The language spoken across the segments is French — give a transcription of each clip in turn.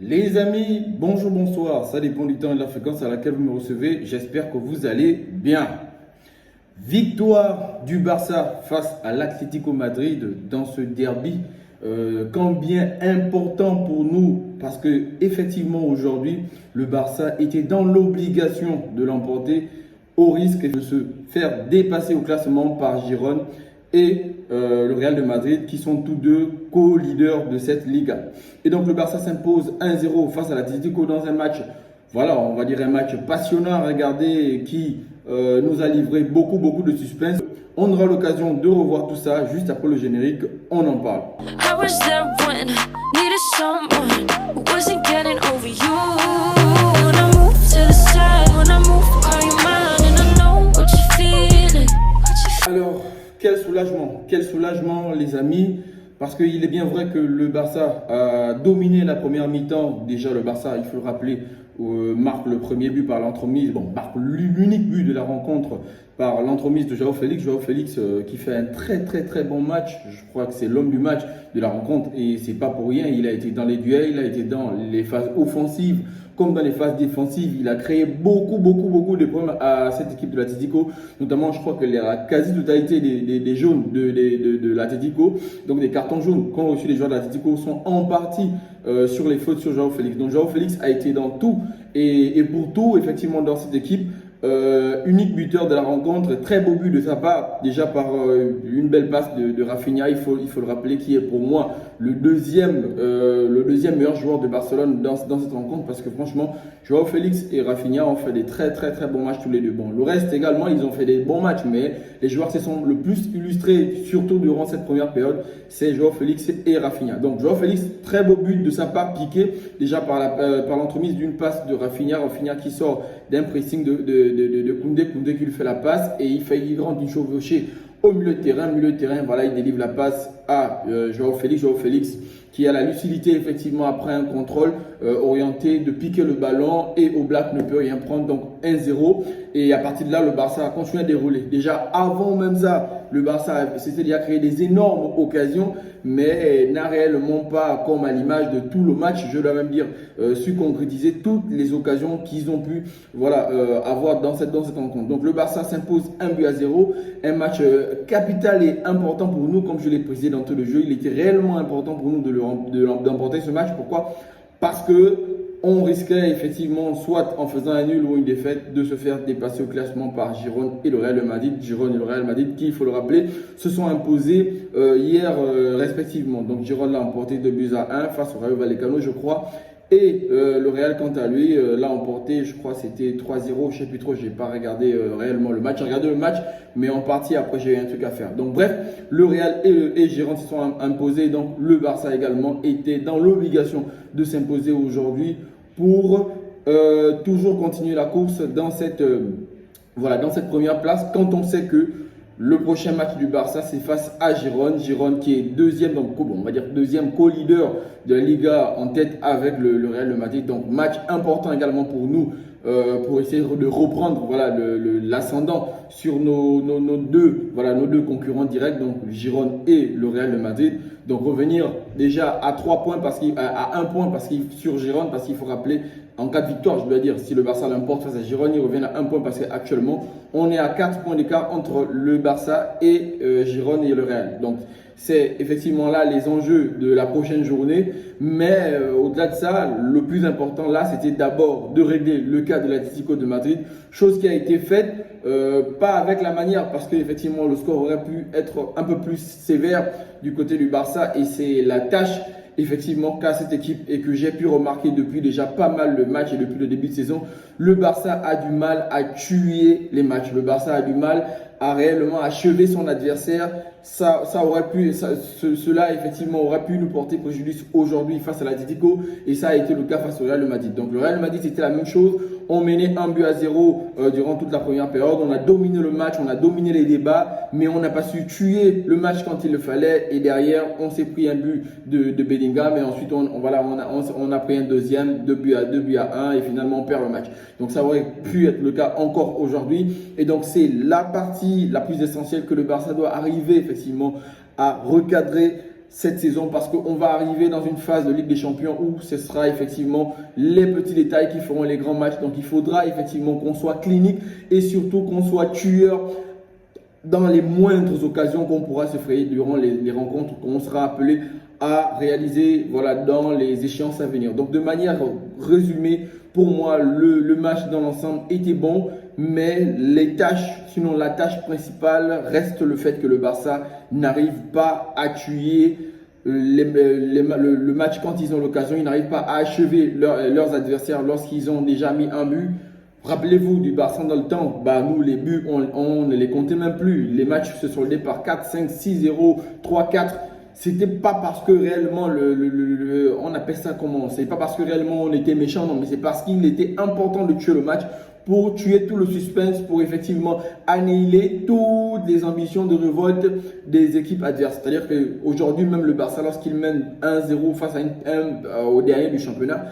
Les amis, bonjour, bonsoir, ça dépend du temps et de la fréquence à laquelle vous me recevez. J'espère que vous allez bien. Victoire du Barça face à l'Atlético Madrid dans ce derby, combien important pour nous parce que effectivement aujourd'hui le Barça était dans l'obligation de l'emporter au risque de se faire dépasser au classement par Girone et le Real de Madrid qui sont tous deux co-leaders de cette Liga. Et donc le Barça s'impose 1-0 face à l'Atlético dans un match, voilà, on va dire un match passionnant à regarder qui nous a livré beaucoup de suspense. On aura l'occasion de revoir tout ça juste après le générique, on en parle. Alors, quel soulagement les amis, parce qu'il est bien vrai que le Barça a dominé la première mi-temps. Déjà le Barça, il faut le rappeler, marque le premier but par l'entremise, marque l'unique but de la rencontre par l'entremise de Joao Félix. Joao Félix qui fait un très bon match, je crois que c'est l'homme du match de la rencontre et c'est pas pour rien, il a été dans les duels, il a été dans les phases offensives comme dans les phases défensives, il a créé beaucoup de problèmes à cette équipe de l'Atlético, notamment je crois que la quasi-totalité des jaunes de l'Atlético, donc des cartons jaunes qu'ont reçu les joueurs de l'Atlético sont en partie sur les fautes sur Joao Félix. Donc Joao Félix a été dans tout et pour tout effectivement dans cette équipe. Unique buteur de la rencontre, très beau but de sa part, déjà par une belle passe de Rafinha, il faut le rappeler, qui est pour moi le deuxième meilleur joueur de Barcelone dans cette rencontre, parce que franchement, Joao Félix et Rafinha ont fait des très bons matchs tous les deux. Bon, le reste également, ils ont fait des bons matchs, mais les joueurs qui se sont le plus illustrés, surtout durant cette première période, c'est Joao Félix et Rafinha. Donc Joao Félix, très beau but de sa part, piqué déjà par l'entremise d'une passe de Rafinha qui sort d'un pressing de Koundé qui lui fait la passe et il rentre une chevauchée au milieu de terrain, voilà, il délivre la passe à Joao Félix qui a la lucidité effectivement après un contrôle orienté de piquer le ballon et Oblak ne peut rien prendre, donc 1-0 et à partir de là le Barça a continué à dérouler. Déjà avant même ça, le Barça s'était déjà créé des énormes occasions mais n'a réellement pas, comme à l'image de tout le match, je dois même dire, su concrétiser toutes les occasions qu'ils ont pu avoir dans cette rencontre. Donc le Barça s'impose 1-0, un match capital et important pour nous, comme je l'ai précisé dans tout le jeu. Il était réellement important pour nous d'emporter ce match. Pourquoi? Parce que on risquait effectivement, soit en faisant un nul ou une défaite, de se faire dépasser au classement par Girone et le Real de Madrid. Girone et le Real Madrid qui, il faut le rappeler, se sont imposés hier respectivement. Donc Girone l'a emporté 2-1 face au Rayo Vallecano, je crois. Et le Real, quant à lui, l'a emporté, je crois c'était 3-0, je ne sais plus trop, je n'ai pas regardé réellement le match. J'ai regardé le match, mais en partie, après j'ai eu un truc à faire. Donc bref, le Real et Girone se sont imposés, donc le Barça également était dans l'obligation de s'imposer aujourd'hui pour toujours continuer la course dans cette première place, quand on sait que le prochain match du Barça, c'est face à Girone. Girone qui est deuxième, donc on va dire deuxième co-leader de la Liga en tête avec le Real de Madrid. Donc match important également pour nous pour essayer de reprendre l'ascendant sur nos deux concurrents directs, donc Girone et le Real de Madrid. Donc revenir déjà à 3 points à 1 point sur Girone, parce qu'il faut rappeler, en cas de victoire, je dois dire, si le Barça l'emporte face à Girone, il revient à 1 point parce qu'actuellement, on est à 4 points d'écart entre le Barça et Girone et le Real. Donc, c'est effectivement là les enjeux de la prochaine journée. Mais au-delà de ça, le plus important là, c'était d'abord de régler le cas de l'Atlético de Madrid. Chose qui a été faite, pas avec la manière, parce qu'effectivement, le score aurait pu être un peu plus sévère du côté du Barça. Et c'est la tâche effectivement qu'a cette équipe et que j'ai pu remarquer depuis déjà pas mal de matchs et depuis le début de saison. Le Barça a du mal à tuer les matchs. Le Barça a du mal à réellement achever son adversaire. Cela effectivement aurait pu nous porter préjudice aujourd'hui face à l'Atlético et ça a été le cas face au Real Madrid. Donc le Real Madrid, c'était la même chose. On menait 1-0 durant toute la première période. On a dominé le match, on a dominé les débats, mais on n'a pas su tuer le match quand il le fallait. Et derrière, on s'est pris un but de Bellingham et ensuite on a pris un deuxième, 2-1 et finalement on perd le match. Donc ça aurait pu être le cas encore aujourd'hui. Et donc c'est la partie la plus essentielle que le Barça doit arriver effectivement à recadrer cette saison parce qu'on va arriver dans une phase de Ligue des Champions où ce sera effectivement les petits détails qui feront les grands matchs. Donc il faudra effectivement qu'on soit clinique et surtout qu'on soit tueur dans les moindres occasions qu'on pourra se frayer durant les rencontres qu'on sera appelé à réaliser voilà, dans les échéances à venir. Donc de manière résumée, pour moi, le match dans l'ensemble était bon, mais les tâches, sinon la tâche principale reste le fait que le Barça n'arrive pas à tuer le match quand ils ont l'occasion. Ils n'arrivent pas à achever leurs adversaires lorsqu'ils ont déjà mis un but. Rappelez-vous du Barça dans le temps, nous les buts, on ne les comptait même plus. Les matchs se soldaient par 4, 5, 6-0, 3-4. C'était pas parce que réellement on appelle ça comment? C'est pas parce que réellement on était méchant, non, mais c'est parce qu'il était important de tuer le match pour tuer tout le suspense, pour effectivement annihiler toutes les ambitions de révolte des équipes adverses. C'est-à-dire qu'aujourd'hui, même le Barça, lorsqu'il mène 1-0 face à au dernier du championnat,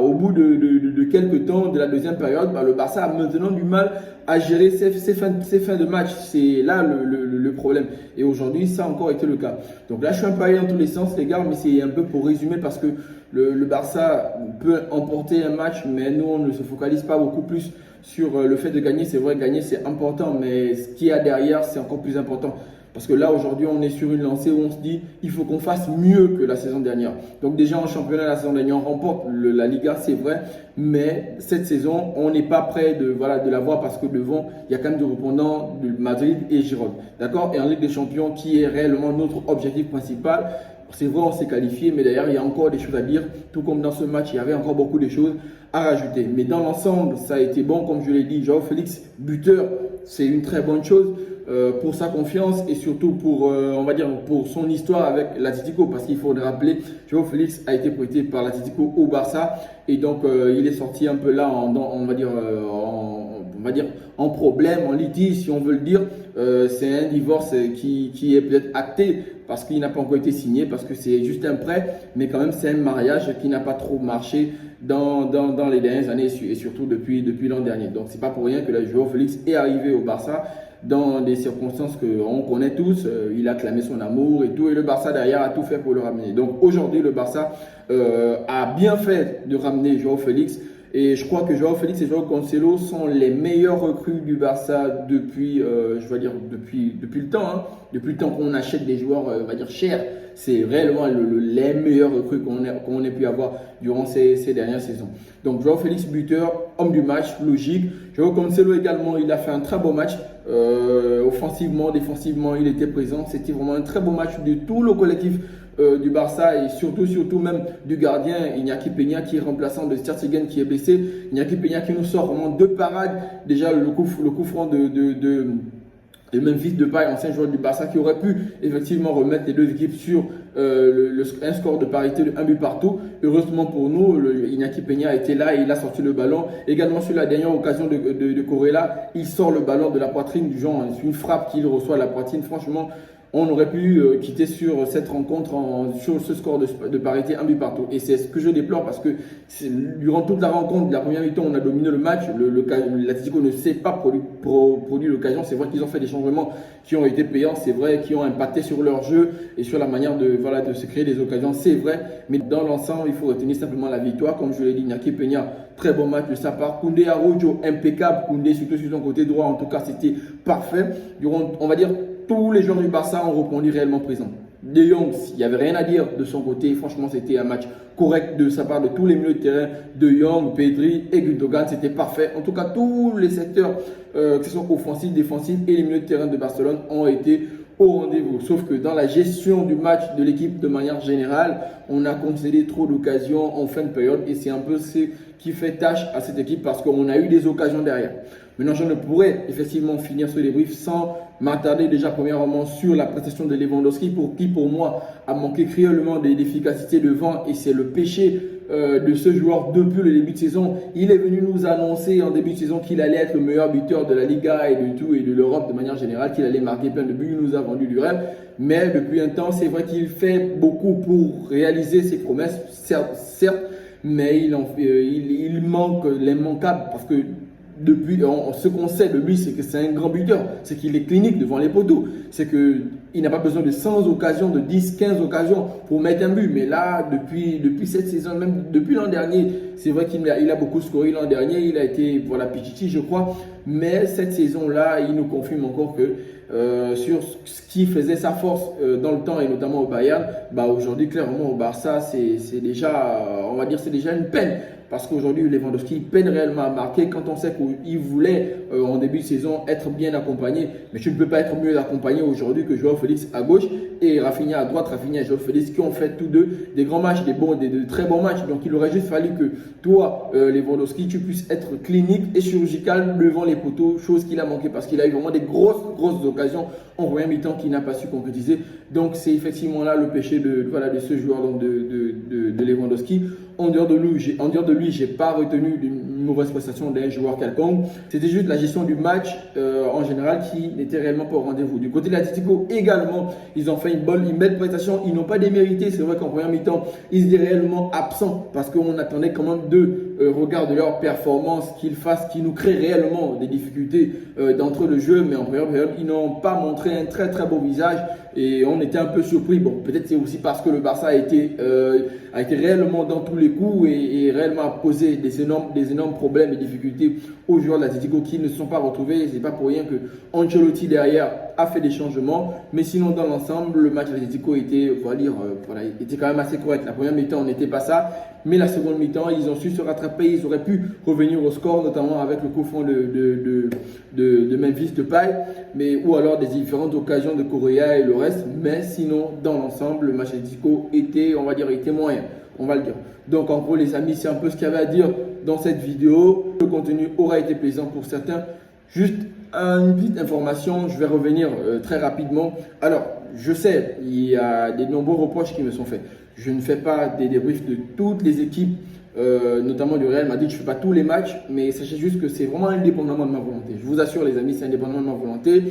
au bout de quelques temps de la deuxième période, le Barça a maintenant du mal à gérer ses fins de match. C'est là le problème. Et aujourd'hui, ça a encore été le cas. Donc là, je suis un peu allé dans tous les sens, les gars, mais c'est un peu pour résumer parce que le Barça peut emporter un match, mais nous, on ne se focalise pas beaucoup plus sur le fait de gagner. C'est vrai, gagner, c'est important, mais ce qu'il y a derrière, c'est encore plus important. Parce que là, aujourd'hui, on est sur une lancée où on se dit il faut qu'on fasse mieux que la saison dernière. Donc déjà, en championnat, la saison dernière, on remporte la Liga, c'est vrai. Mais cette saison, on n'est pas prêt de la voir parce que devant, il y a quand même des répondants de Madrid et Girone. D'accord? Et en Ligue des Champions, qui est réellement notre objectif principal. C'est vrai, on s'est qualifié, mais d'ailleurs, il y a encore des choses à dire. Tout comme dans ce match, il y avait encore beaucoup de choses à rajouter. Mais dans l'ensemble, ça a été bon, comme je l'ai dit. Joao Félix, buteur, c'est une très bonne chose pour sa confiance et surtout pour, on va dire, pour son histoire avec l'Atlético. Parce qu'il faut le rappeler, Joao Félix a été prêté par l'Atlético au Barça. Et donc, il est sorti un peu là, on va dire, en problème, en litige, si on veut le dire. C'est un divorce qui est peut-être acté parce qu'il n'a pas encore été signé, parce que c'est juste un prêt, mais quand même c'est un mariage qui n'a pas trop marché dans les dernières années et surtout depuis l'an dernier. Donc c'est pas pour rien que la Joao Félix est arrivé au Barça dans des circonstances qu'on connaît tous. Il a clamé son amour et tout, et le Barça derrière a tout fait pour le ramener. Donc aujourd'hui le Barça a bien fait de ramener Joao Félix. Et je crois que Joao Félix et Joao Cancelo sont les meilleurs recrues du Barça depuis, depuis le temps. Hein. Depuis le temps qu'on achète des joueurs, on va dire, chers. C'est réellement les meilleurs recrues qu'on ait pu avoir durant ces dernières saisons. Donc Joao Félix, buteur, homme du match, logique. Joao Cancelo également, il a fait un très beau match. Offensivement, défensivement, il était présent. C'était vraiment un très beau match de tout le collectif du Barça et surtout même du gardien Iñaki Peña qui est remplaçant de Ter Stegen qui est blessé. Iñaki Peña qui nous sort vraiment deux parades. Déjà le coup franc de Memphis Depay, ancien joueur du Barça, qui aurait pu effectivement remettre les deux équipes sur un score de parité de 1 but partout. Heureusement pour nous, Iñaki Peña était là et il a sorti le ballon. Également sur la dernière occasion de Corella, il sort le ballon de la poitrine du genre, c'est une frappe qu'il reçoit à la poitrine. Franchement, on aurait pu quitter sur cette rencontre sur ce score de parité 1 but partout. Et c'est ce que je déplore parce que durant toute la rencontre, la première mi-temps, on a dominé le match. L'Atlético ne s'est pas produit l'occasion. C'est vrai qu'ils ont fait des changements qui ont été payants. C'est vrai qu'ils ont impacté sur leur jeu et sur la manière de se créer des occasions. C'est vrai. Mais dans l'ensemble, il faut retenir simplement la victoire. Comme je l'ai dit, Iñaki Peña, très bon match de sa part. Koundé Araujo, impeccable. Koundé, surtout sur son côté droit. En tout cas, c'était parfait. Durant, on va dire, tous les joueurs du Barça ont répondu réellement présent. De Jong, il n'y avait rien à dire de son côté. Franchement, c'était un match correct de sa part de tous les milieux de terrain. De Jong, Pedri et Gundogan, c'était parfait. En tout cas, tous les secteurs, que ce soit offensifs, défensifs et les milieux de terrain de Barcelone ont été au rendez-vous. Sauf que dans la gestion du match de l'équipe de manière générale, on a concédé trop d'occasions en fin de période et c'est un peu ce qui fait tâche à cette équipe parce qu'on a eu des occasions derrière. Maintenant, je ne pourrais effectivement finir ce débrief sans m'attarder déjà premièrement sur la prestation de Lewandowski qui pour moi a manqué cruellement d'efficacité devant et c'est le péché de ce joueur depuis le début de saison. Il est venu nous annoncer en début de saison qu'il allait être le meilleur buteur de la Liga et de tout et de l'Europe de manière générale, qu'il allait marquer plein de buts. Il nous a vendu du rêve. Mais depuis un temps, c'est vrai qu'il fait beaucoup pour réaliser ses promesses, certes, mais il manque l'immanquable parce que depuis, ce qu'on sait de lui, c'est que c'est un grand buteur, c'est qu'il est clinique devant les poteaux, c'est que il n'a pas besoin de 100 occasions, de 10, 15 occasions pour mettre un but. Mais là, depuis cette saison, même depuis l'an dernier, c'est vrai qu'il a beaucoup scoré l'an dernier. Il a été, voilà, Pichichi, je crois. Mais cette saison-là, il nous confirme encore que sur ce qui faisait sa force dans le temps et notamment au Bayern, bah aujourd'hui, clairement, au Barça, c'est déjà, on va dire, c'est déjà une peine. Parce qu'aujourd'hui, Lewandowski peine réellement à marquer quand on sait qu'il voulait en début de saison être bien accompagné. Mais tu ne peux pas être mieux accompagné aujourd'hui que Joao Félix à gauche et Rafinha à droite. Rafinha et Joao Félix qui ont fait tous deux des grands matchs, de très bons matchs. Donc il aurait juste fallu que toi, Lewandowski, tu puisses être clinique et chirurgical devant les poteaux, chose qu'il a manqué parce qu'il a eu vraiment des grosses occasions en première mi-temps qu'il n'a pas su concrétiser. Donc c'est effectivement là le péché de ce joueur donc de Lewandowski. En dehors de lui, j'ai pas retenu une mauvaise prestation d'un joueur quelconque. C'était juste la gestion du match en général qui n'était réellement pas au rendez-vous. Du côté de l'Atlético également, ils ont fait une belle prestation. Ils n'ont pas démérité. C'est vrai qu'en première mi-temps, ils étaient réellement absents parce qu'on attendait quand même d'eux, regard de leur performance, qu'ils nous créent réellement des difficultés d'entre le jeu. Mais en première période, ils n'ont pas montré un très beau visage et on était un peu surpris. Bon, peut-être c'est aussi parce que le Barça a été réellement dans tous les coups et réellement posé des énormes problèmes et difficultés aux joueurs de l'Atlético qui ne se sont pas retrouvés. C'est pas pour rien que Ancelotti derrière a fait des changements, mais sinon dans l'ensemble le match de l'Atlético était, était quand même assez correct. La première mi-temps on n'était pas ça, mais la seconde mi-temps ils ont su se rattraper, ils auraient pu revenir au score, notamment avec le coup franc de Memphis Depay, ou alors des différentes occasions de Correa et le reste. Mais sinon dans l'ensemble le match de l'Atlético était, on va dire, était moyen. On va le dire. Donc en gros les amis, c'est un peu ce qu'il y avait à dire dans cette vidéo. Le contenu aura été plaisant pour certains. Juste une petite information, je vais revenir très rapidement. Alors, je sais, il y a des nombreux reproches qui me sont faits. Je ne fais pas des débriefs de toutes les équipes, notamment du Real Madrid. Je ne fais pas tous les matchs, mais sachez juste que c'est vraiment indépendamment de ma volonté. Je vous assure les amis, c'est indépendamment de ma volonté.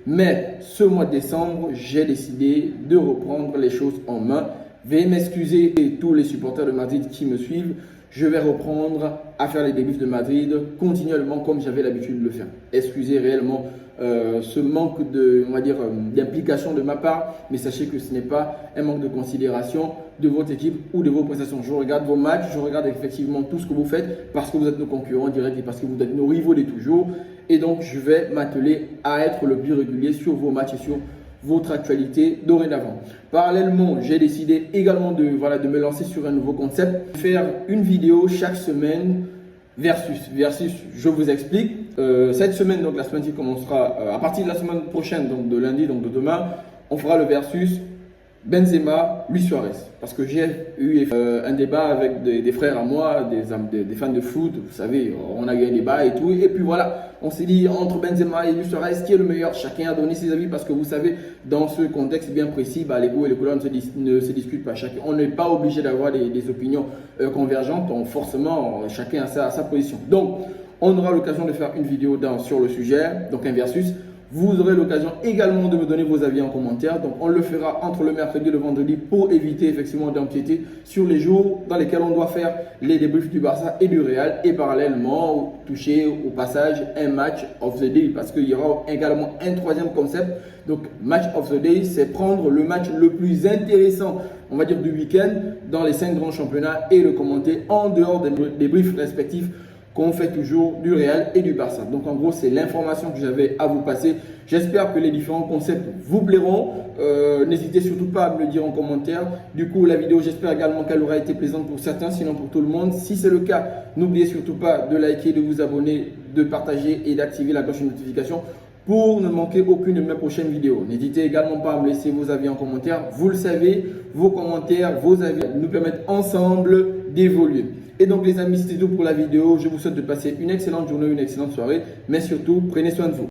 Mais ce mois de décembre, j'ai décidé de reprendre les choses en main. Veuillez m'excuser tous les supporters de Madrid qui me suivent. Je vais reprendre à faire les débriefs de Madrid continuellement comme j'avais l'habitude de le faire. Excusez réellement ce manque d'implication de ma part, mais sachez que ce n'est pas un manque de considération de votre équipe ou de vos prestations. Je regarde vos matchs, je regarde effectivement tout ce que vous faites parce que vous êtes nos concurrents directs et parce que vous êtes nos rivaux de toujours. Et donc, je vais m'atteler à être le plus régulier sur vos matchs et sur votre actualité dorénavant. Parallèlement, j'ai décidé également de me lancer sur un nouveau concept, faire une vidéo chaque semaine versus, je vous explique. Cette semaine, donc la semaine qui commencera à partir de la semaine prochaine, donc de lundi, donc de demain, on fera le versus Benzema, Luis Suarez. Parce que j'ai eu un débat avec des frères à moi, des fans de foot, vous savez, on a eu un débat et tout. Et puis voilà, on s'est dit entre Benzema et Luis Suarez, qui est le meilleur? Chacun a donné ses avis parce que vous savez, dans ce contexte bien précis, les goûts et les couleurs ne se discutent pas. On n'est pas obligé d'avoir des opinions convergentes, donc forcément, chacun a sa position. Donc, on aura l'occasion de faire une vidéo sur le sujet, donc un versus. Vous aurez l'occasion également de me donner vos avis en commentaire. Donc, on le fera entre le mercredi et le vendredi pour éviter effectivement d'empiéter sur les jours dans lesquels on doit faire les débriefs du Barça et du Real et parallèlement toucher au passage un match of the day parce qu'il y aura également un troisième concept. Donc, match of the day, c'est prendre le match le plus intéressant, on va dire, du week-end dans les 5 grands championnats et le commenter en dehors des débriefs respectifs qu'on fait toujours du Real et du Barça. Donc en gros, c'est l'information que j'avais à vous passer. J'espère que les différents concepts vous plairont. N'hésitez surtout pas à me le dire en commentaire. Du coup, la vidéo, j'espère également qu'elle aura été plaisante pour certains, sinon pour tout le monde. Si c'est le cas, n'oubliez surtout pas de liker, de vous abonner, de partager et d'activer la cloche de notification pour ne manquer aucune de mes prochaines vidéos. N'hésitez également pas à me laisser vos avis en commentaire. Vous le savez, vos commentaires, vos avis nous permettent ensemble d'évoluer. Et donc les amis, c'était tout pour la vidéo. Je vous souhaite de passer une excellente journée, une excellente soirée. Mais surtout, prenez soin de vous.